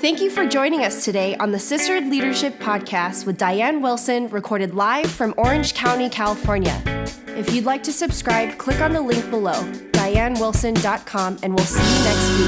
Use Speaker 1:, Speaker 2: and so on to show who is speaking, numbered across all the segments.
Speaker 1: Thank you for joining us today on the Sisterhood Leadership Podcast with Dianne Wilson, recorded live from Orange County, California. If you'd like to subscribe, click on the link below, diannewilson.com, and we'll see you next week.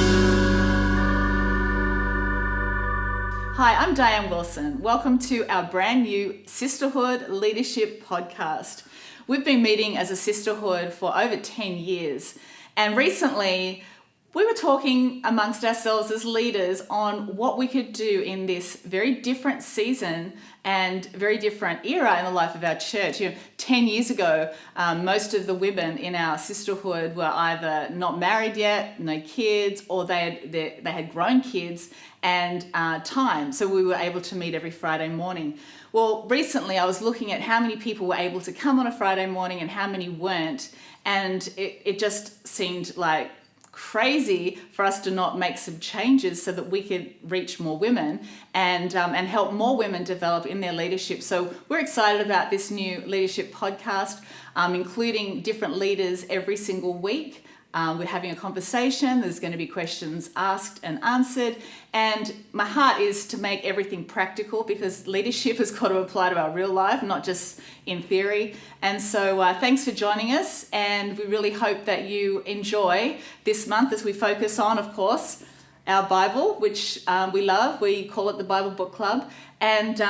Speaker 2: Hi, I'm Dianne Wilson. Welcome to our brand new Sisterhood Leadership Podcast. We've been meeting as a sisterhood for over 10 years, and recently we were talking amongst ourselves as leaders on what we could do in this very different season and very different era in the life of our church. 10 years ago, most of the women in our sisterhood were either not married yet, no kids, or they had grown kids and time. So we were able to meet every Friday morning. Well, recently I was looking at how many people were able to come on a Friday morning and how many weren't. And it just seemed like crazy for us to not make some changes so that we could reach more women and help more women develop in their leadership. So we're excited about this new leadership podcast, including different leaders every single week. We're having a conversation. There's going to be questions asked and answered. And my heart is to make everything practical, because leadership has got to apply to our real life, not just in theory. And so thanks for joining us. And we really hope that you enjoy this month as we focus on, of course, our Bible, which we love. We call it the Bible Book Club. And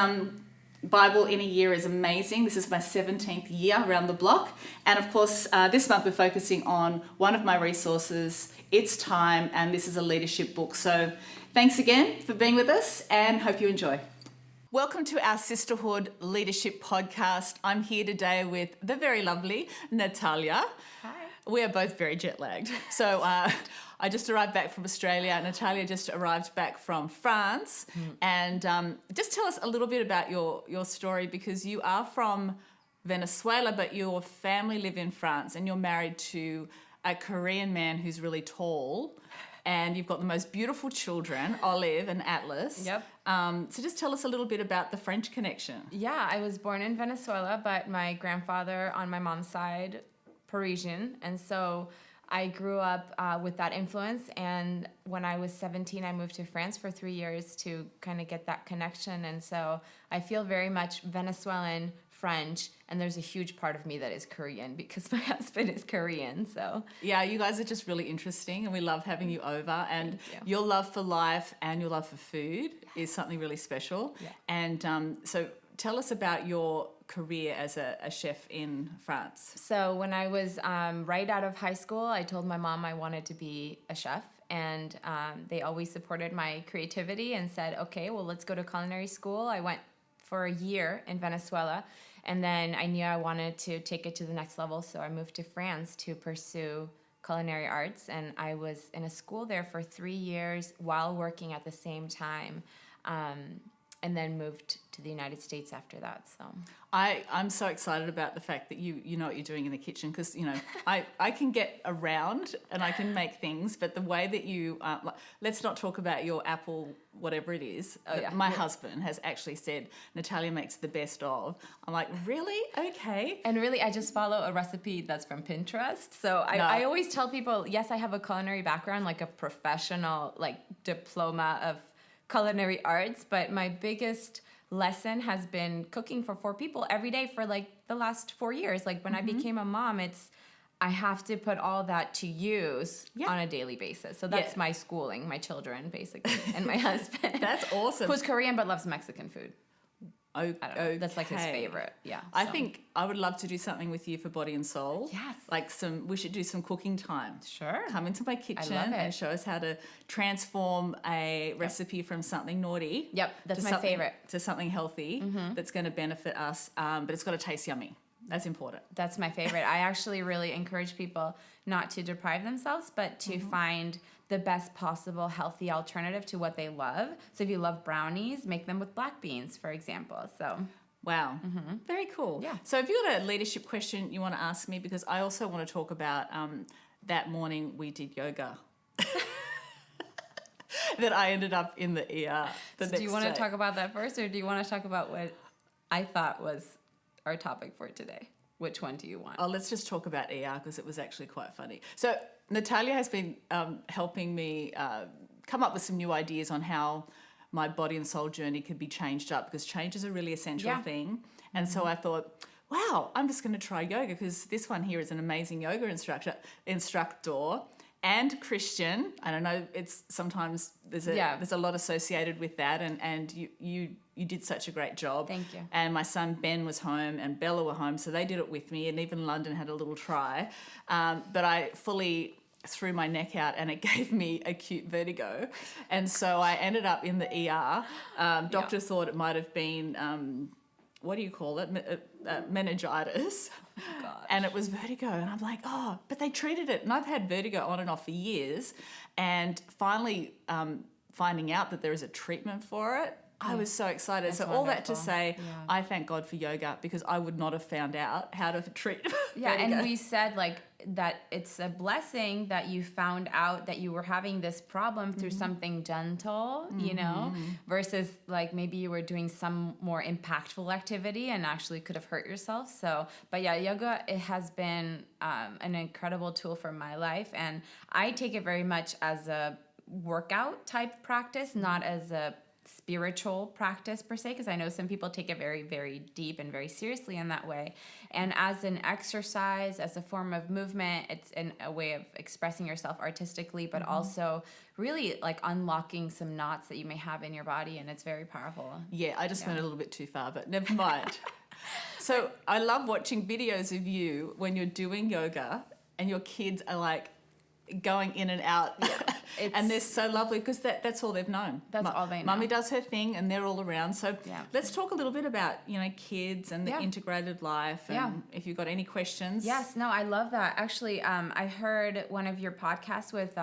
Speaker 2: Bible in a year is amazing. This is my 17th year around the block. And of course, this month we're focusing on one of my resources, It's Time, and this is a leadership book. So thanks again for being with us and hope you enjoy. Welcome to our Sisterhood Leadership Podcast. I'm here today with the very lovely Natalia.
Speaker 3: Hi.
Speaker 2: We are both very jet lagged. So I just arrived back from Australia. Natalia just arrived back from France. And just tell us a little bit about your story, because you are from Venezuela, but your family live in France and you're married to a Korean man who's really tall. And you've got the most beautiful children, Olive and Atlas.
Speaker 3: Yep.
Speaker 2: So just tell us a little bit about the French connection.
Speaker 3: Yeah, I was born in Venezuela, but my grandfather on my mom's side, Parisian. And so I grew up with that influence. And when I was 17, I moved to France for 3 years to kind of get that connection. And so I feel very much Venezuelan, French, and there's a huge part of me that is Korean because my husband is Korean. So
Speaker 2: yeah, you guys are just really interesting, and we love having you over. And your love for life and your love for food is something really special.
Speaker 3: Yeah.
Speaker 2: And so tell us about your career as a chef in France.
Speaker 3: So when I was right out of high school, I told my mom I wanted to be a chef. And they always supported my creativity and said, okay, well, let's go to culinary school. I went for a year in Venezuela, and then I knew I wanted to take it to the next level, so I moved to France to pursue culinary arts, and I was in a school there for 3 years while working at the same time, and then moved to the United States after that. So
Speaker 2: I'm so excited about the fact that you know what you're doing in the kitchen, because I can get around and I can make things, but the way that you let's not talk about your apple whatever it is. My husband has actually said Natalia makes the best of. I'm like, really? Okay.
Speaker 3: And really, I just follow a recipe that's from Pinterest. So I always tell people, yes, I have a culinary background, like a professional diploma of culinary arts, but my biggest lesson has been cooking for 4 people every day for the last 4 years. When I became a mom, I have to put all that to use on a daily basis. So that's my schooling, my children basically, and my husband.
Speaker 2: That's awesome.
Speaker 3: Who's Korean but loves Mexican food.
Speaker 2: I don't know.
Speaker 3: That's his favorite. Yeah.
Speaker 2: I think I would love to do something with you for Body and Soul.
Speaker 3: Yes.
Speaker 2: We should do some cooking time.
Speaker 3: Sure.
Speaker 2: Come into my kitchen and show us how to transform a recipe from something naughty.
Speaker 3: Yep. That's my favorite.
Speaker 2: To something healthy that's going to benefit us, but it's got to taste yummy. That's important.
Speaker 3: That's my favorite. I actually really encourage people not to deprive themselves, but to find the best possible healthy alternative to what they love. So if you love brownies, make them with black beans, for example. So
Speaker 2: wow. Very cool.
Speaker 3: Yeah.
Speaker 2: So if you've got a leadership question you want to ask me, because I also want to talk about that morning we did yoga. That I ended up in the ER the next day.
Speaker 3: Do you want to talk about that first, or do you want to talk about what I thought was our topic for today? Which one do you want?
Speaker 2: Oh, let's just talk about ER, because it was actually quite funny. So Natalia has been helping me come up with some new ideas on how my body and soul journey could be changed up, because change is a really essential thing. And so I thought, wow, I'm just going to try yoga, because this one here is an amazing yoga instructor and Christian. I don't know, it's sometimes there's a lot associated with that, and you did such a great job.
Speaker 3: Thank you.
Speaker 2: And my son Ben was home and Bella were home, so they did it with me, and even London had a little try. But I fully threw my neck out and it gave me acute vertigo, and so I ended up in the ER. Doctor thought it might have been what do you call it, meningitis.
Speaker 3: Oh, gosh.
Speaker 2: And it was vertigo, and I'm like, oh, but they treated it, and I've had vertigo on and off for years, and finally finding out that there is a treatment for it, I was so excited.
Speaker 3: That's
Speaker 2: so all that to
Speaker 3: wonderful.
Speaker 2: say, I thank God for yoga, because I would not have found out how to treat vertigo.
Speaker 3: And we said like that it's a blessing that you found out that you were having this problem through something gentle, you know, versus like maybe you were doing some more impactful activity and actually could have hurt yourself. So, but yeah, yoga, it has been an incredible tool for my life, and I take it very much as a workout type practice, not as a spiritual practice per se, because I know some people take it very, very deep and very seriously in that way. And as an exercise, as a form of movement, it's a way of expressing yourself artistically, but also really like unlocking some knots that you may have in your body, and it's very powerful.
Speaker 2: Yeah, I just went a little bit too far, but never mind. So I love watching videos of you when you're doing yoga and your kids are like going in and out. And they're so lovely, because that's all they've known.
Speaker 3: That's all they know.
Speaker 2: Mummy does her thing and they're all around. So let's talk a little bit about, kids and the integrated life, and if you've got any questions.
Speaker 3: Yes, no, I love that. Actually, I heard one of your podcasts with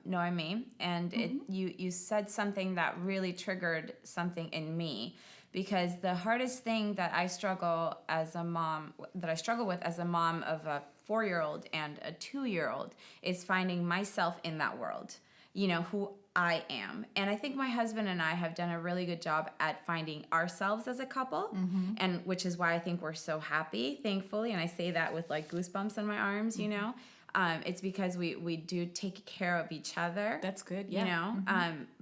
Speaker 3: Noemi, and you said something that really triggered something in me, because the hardest thing that I struggle with as a mom of a 4-year-old and a 2-year-old is finding myself in that world, who I am. And I think my husband and I have done a really good job at finding ourselves as a couple, and which is why I think we're so happy, thankfully. And I say that with like goosebumps in my arms, it's because we do take care of each other.
Speaker 2: That's good,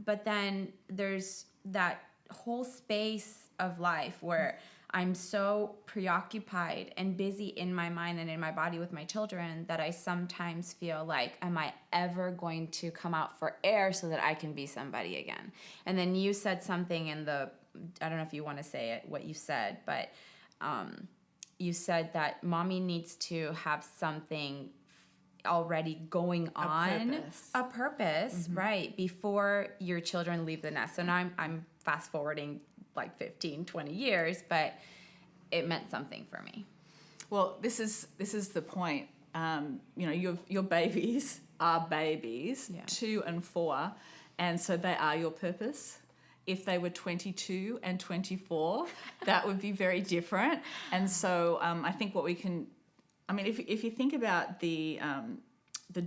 Speaker 3: But then there's that whole space of life where I'm so preoccupied and busy in my mind and in my body with my children that I sometimes feel like, am I ever going to come out for air so that I can be somebody again? And then you said something I don't know if you want to say it, what you said, but you said that mommy needs to have something already going on, a purpose, right, before your children leave the nest. So now I'm fast forwarding like 15, 20 years, but it meant something for me.
Speaker 2: Well, this is the point. Your babies are babies, 2 and 4, and so they are your purpose. If they were 22 and 24, that would be very different. And so I think what we can, if you think about the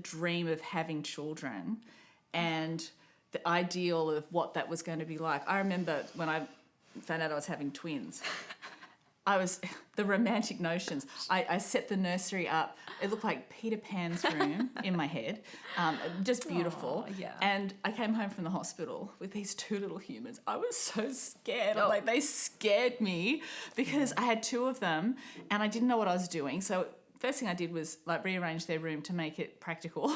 Speaker 2: dream of having children and the ideal of what that was going to be like. I remember when I found out I was having twins, the romantic notions. I set the nursery up. It looked like Peter Pan's room in my head. Just beautiful.
Speaker 3: Aww, yeah.
Speaker 2: And I came home from the hospital with these 2 little humans. I was so scared. Like, they scared me because I had 2 of them and I didn't know what I was doing. So first thing I did was like rearrange their room to make it practical.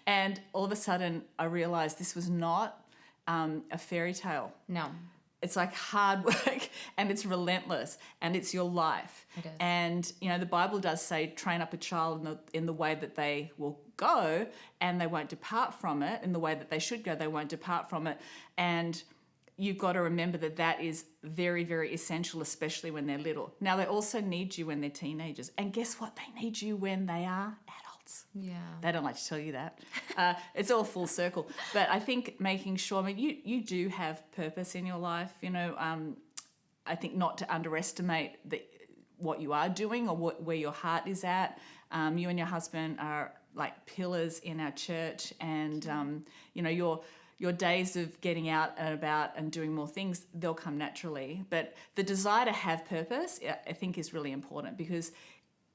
Speaker 2: And all of a sudden I realized this was not a fairy tale.
Speaker 3: No.
Speaker 2: It's like hard work and it's relentless and it's your life.
Speaker 3: It is.
Speaker 2: And, the Bible does say train up a child in the way that they will go and they won't depart from it. In the way that they should go, they won't depart from it. And you've got to remember that is very, very essential, especially when they're little. Now, they also need you when they're teenagers. And guess what? They need you when they are adults.
Speaker 3: Yeah.
Speaker 2: They don't like to tell you that. It's all full circle. But I think making sure, you do have purpose in your life. I think not to underestimate what you are doing or where your heart is at. You and your husband are like pillars in our church, and your days of getting out and about and doing more things, they'll come naturally. But the desire to have purpose, I think, is really important, because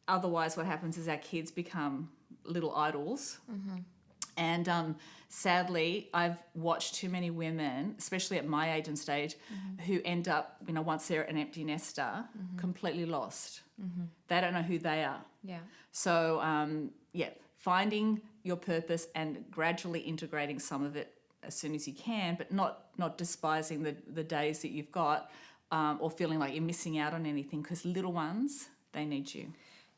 Speaker 2: otherwise what happens is our kids become little idols, And sadly, I've watched too many women, especially at my age and stage, who end up, once they're an empty nester, completely lost. They don't know who they are.
Speaker 3: Yeah.
Speaker 2: So, finding your purpose and gradually integrating some of it as soon as you can, but not despising the days that you've got, or feeling like you're missing out on anything, because little ones, they need you.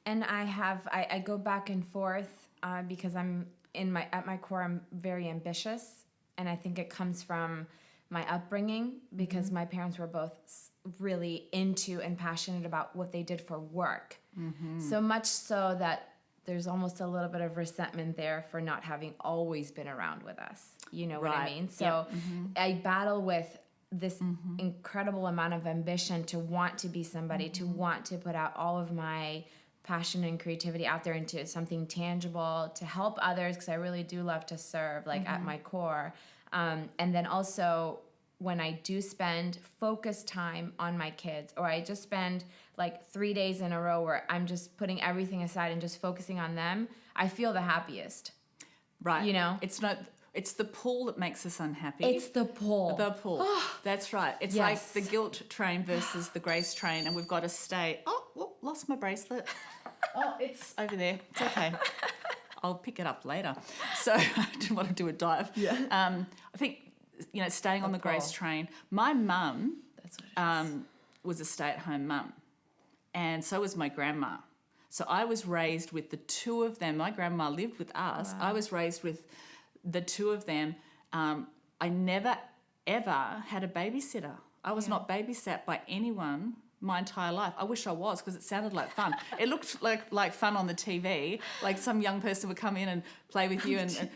Speaker 3: And I go back and forth because at my core, I'm very ambitious, and I think it comes from my upbringing, because my parents were both really into and passionate about what they did for work. So much so that there's almost a little bit of resentment there for not having always been around with us. You know what I mean? So I battle with this incredible amount of ambition to want to be somebody, to want to put out all of my passion and creativity out there into something tangible, to help others, because I really do love to serve, like at my core. And then also when I do spend focused time on my kids, or I just spend like 3 days in a row where I'm just putting everything aside and just focusing on them, I feel the happiest.
Speaker 2: Right. It's the pull that makes us unhappy.
Speaker 3: It's the pull.
Speaker 2: The pull. That's right. It's like the guilt train versus the grace train, and we've got to stay. Oh, lost my bracelet. Oh, it's over there. It's okay. I'll pick it up later. So I didn't want to do a dive. Yeah. I think, staying on the grace train. My mum was a stay-at-home mum, and so was my grandma. So I was raised with the two of them. My grandma lived with us. Wow. I was raised with the two of them. I never, ever had a babysitter. I was not babysat by anyone my entire life. I wish I was, because it sounded like fun. It looked like fun on the TV, like some young person would come in and play with you. And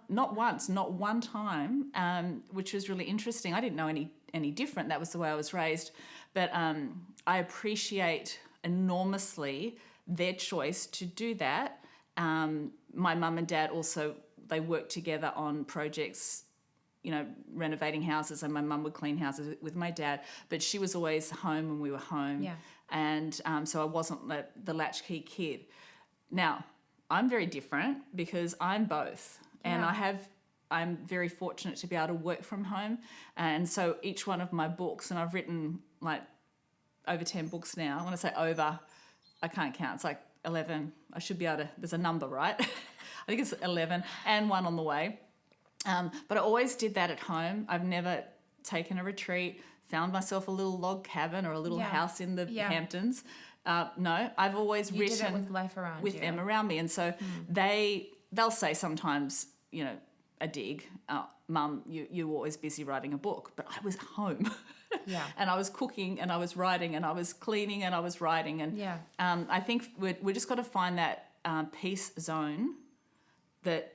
Speaker 2: not once, not one time, which was really interesting. I didn't know any different. That was the way I was raised. But I appreciate enormously their choice to do that. My mum and dad also, they worked together on projects, renovating houses, and my mum would clean houses with my dad, but she was always home when we were home. Yeah. And so I wasn't the latchkey kid. Now, I'm very different because I'm both. And I'm very fortunate to be able to work from home. And so each one of my books, and I've written like over 10 books now. When I say over, I can't count. It's like 11. I should be able to, there's a number, right? I think it's 11 and one on the way. But I always did that at home. I've never taken a retreat, found myself a little log cabin or a little house in the Hamptons. No, I've always written
Speaker 3: did it with life around
Speaker 2: with
Speaker 3: you.
Speaker 2: them around me. And so they'll say sometimes, a dig, Mum, you were always busy writing a book, but I was home. Yeah. And I was cooking and I was writing and I was cleaning and I was writing. And I think we just got to find that peace zone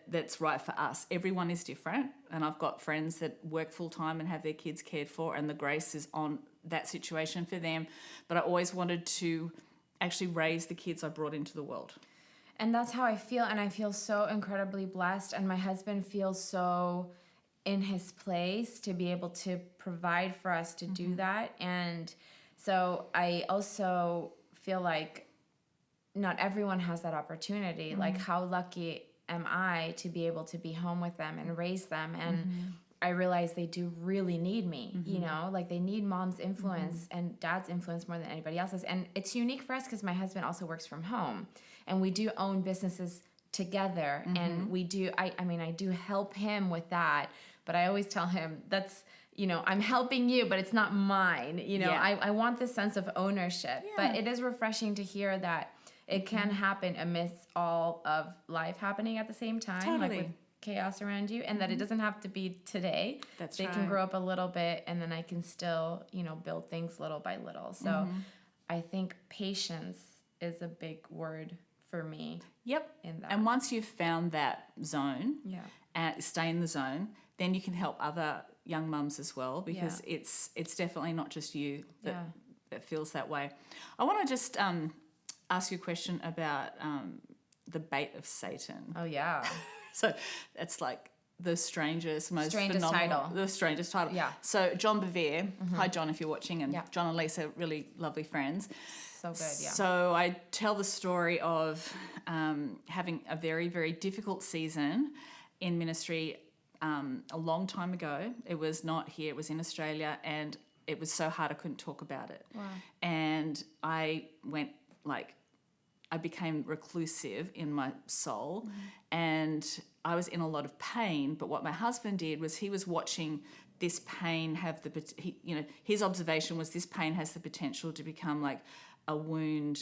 Speaker 2: that's right for us. Everyone is different, and I've got friends that work full-time and have their kids cared for, and the grace is on that situation for them. But I always wanted to actually raise the kids I brought into the world.
Speaker 3: And that's how I feel, and I feel so incredibly blessed, and my husband feels so in his place to be able to provide for us to do that. And so I also feel like not everyone has that opportunity. Like, how lucky am I to be able to be home with them and raise them? And I realize they do really need me, like they need mom's influence and dad's influence more than anybody else's. And it's unique for us because my husband also works from home, and we do own businesses together. And we do, I do help him with that, but I always tell him that's, I'm helping you, but it's not mine. I want this sense of ownership, but it is refreshing to hear that it can happen amidst all of life happening at the same time, like with chaos around you, and that it doesn't have to be today. They can grow up a little bit, and then I can still, build things little by little. So I think patience is a big word for me. Yep. In that.
Speaker 2: And once you've found that zone, stay in the zone, then you can help other young mums as well, because it's definitely not just you that feels that way. I want to just ask you a question about the bait of Satan.
Speaker 3: Oh, yeah.
Speaker 2: So that's like the strangest, most
Speaker 3: strangest
Speaker 2: phenomenal...
Speaker 3: title.
Speaker 2: The strangest title. Yeah. So John Bevere, hi John if you're watching, and John and Lisa, really lovely friends.
Speaker 3: So good, yeah.
Speaker 2: So I tell the story of having a very, very difficult season in ministry a long time ago. It was not here, it was in Australia, and it was so hard I couldn't talk about it.
Speaker 3: Wow.
Speaker 2: And I went I became reclusive in my soul, and I was in a lot of pain. But what my husband did was he was watching this pain have his observation was this pain has the potential to become like a wound,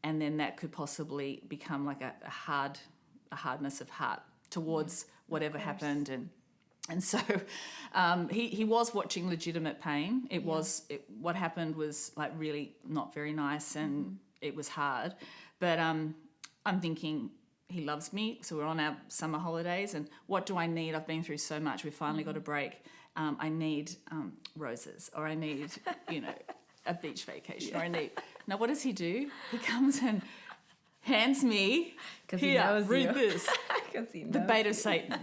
Speaker 2: and then that could possibly become like a hardness of heart towards whatever happened. And so he was watching legitimate pain. What happened was like really not very nice, and it was hard. But I'm thinking, he loves me, so we're on our summer holidays, and what do I need? I've been through so much. We've finally got a break. I need roses, or I need, a beach vacation, or I need... Now, what does he do? He comes and hands me, here, read this, the bait of Satan.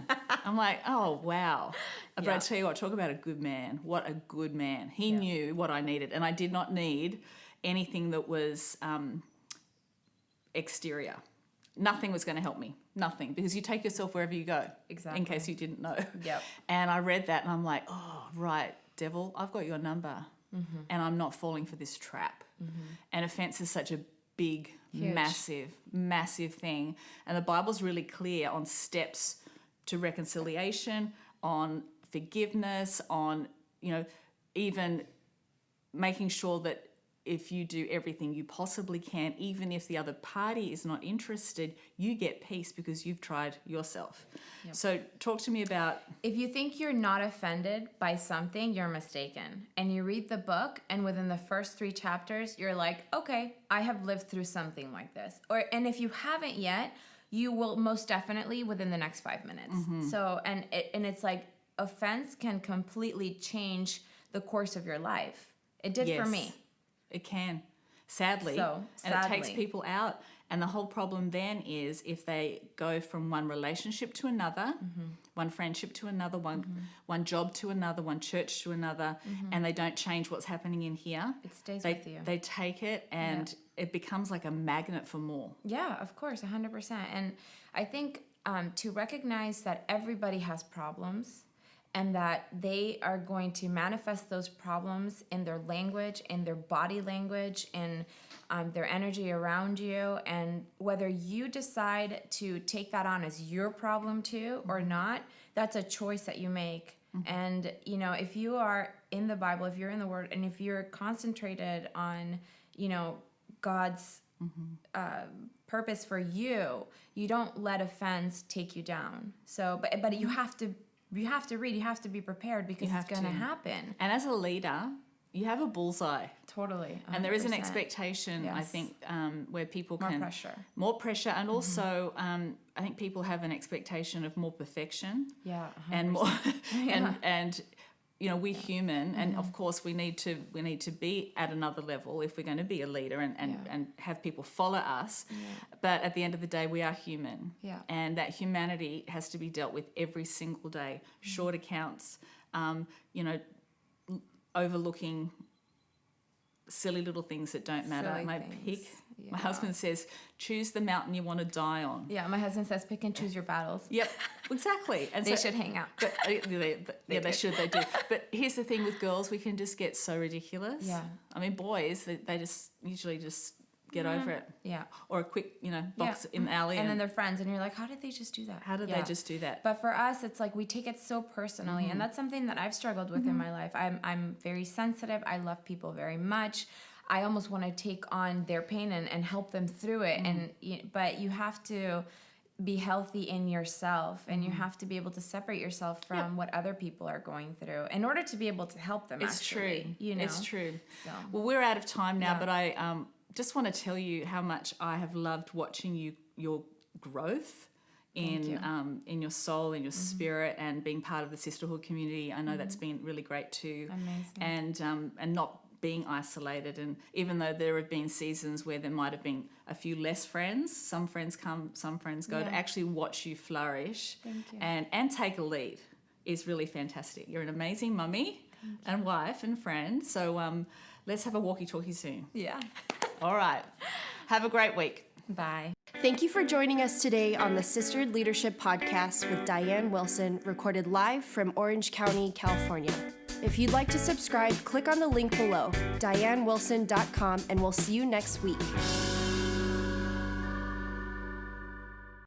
Speaker 2: I'm like, oh, wow. But I tell you what, talk about a good man. What a good man. He knew what I needed, and I did not need anything that was exterior. Nothing was going to help me. Nothing. Because you take yourself wherever you go.
Speaker 3: Exactly.
Speaker 2: In case you didn't know.
Speaker 3: Yep.
Speaker 2: And I read that and I'm like, oh, right, devil, I've got your number. And I'm not falling for this trap. And offense is such a big,
Speaker 3: huge,
Speaker 2: massive thing. And the Bible's really clear on steps to reconciliation, on forgiveness, on, even making sure that if you do everything you possibly can, even if the other party is not interested, you get peace because you've tried yourself. Yep. So talk to me about...
Speaker 3: If you think you're not offended by something, you're mistaken. And you read the book, and within the first 3 chapters, you're like, okay, I have lived through something like this. And if you haven't yet, you will most definitely within the next 5 minutes. So, and it's like offense can completely change the course of your life. It did for me.
Speaker 2: It can, sadly. And it takes people out. And the whole problem then is if they go from one relationship to another, one friendship to another, one job to another, one church to another, and they don't change what's happening in here.
Speaker 3: It stays with you.
Speaker 2: They take it, and it becomes like a magnet for more.
Speaker 3: Yeah, of course, 100%. And I think to recognize that everybody has problems, and that they are going to manifest those problems in their language, in their body language, in their energy around you. And whether you decide to take that on as your problem too or not, that's a choice that you make. And, if you are in the Bible, if you're in the Word, and if you're concentrated on, God's purpose for you, you don't let offense take you down. So, but you have to read, you have to be prepared because it's going to happen.
Speaker 2: And as a leader, you have a bullseye.
Speaker 3: Totally. 100%.
Speaker 2: And there is an expectation, I think, where people can... More pressure. And also, I think people have an expectation of more perfection.
Speaker 3: Yeah. 100%.
Speaker 2: And more... and we're human, and of course we need to be at another level if we're going to be a leader and have people follow us. But at the end of the day, we are human, and that humanity has to be dealt with every single day. Short accounts, overlooking silly little things that don't matter.
Speaker 3: Silly
Speaker 2: and I
Speaker 3: things.
Speaker 2: pick. My husband says, choose the mountain you want to die on.
Speaker 3: Yeah, my husband says, pick and choose your battles.
Speaker 2: Yep, exactly. And
Speaker 3: they should hang out.
Speaker 2: But, they should, they do. But here's the thing with girls, we can just get so ridiculous.
Speaker 3: Yeah.
Speaker 2: I mean, boys, they just usually just get over it.
Speaker 3: Yeah.
Speaker 2: Or a quick, box in the alley.
Speaker 3: And then they're friends, and you're like, how did they just do that?
Speaker 2: How did they just do that?
Speaker 3: But for us, it's like we take it so personally, and that's something that I've struggled with in my life. I'm very sensitive. I love people very much. I almost want to take on their pain and help them through it. But you have to be healthy in yourself, and you have to be able to separate yourself from what other people are going through in order to be able to help them.
Speaker 2: It's true. It's true.
Speaker 3: So.
Speaker 2: Well, we're out of time now, but I just want to tell you how much I have loved watching your growth in your soul, in your spirit, and being part of the sisterhood community. I know that's been really great too.
Speaker 3: Amazing.
Speaker 2: And not being isolated, and even though there have been seasons where there might have been a few less friends, some friends come, some friends go, to actually watch you flourish and take a lead is really fantastic. You're an amazing mummy and wife and friend, so let's have a walkie-talkie soon.
Speaker 3: Yeah.
Speaker 2: All right. Have a great week.
Speaker 3: Bye.
Speaker 1: Thank you for joining us today on the Sisterhood Leadership Podcast with Dianne Wilson, recorded live from Orange County, California. If you'd like to subscribe, click on the link below, diannewilson.com, and we'll see you next week.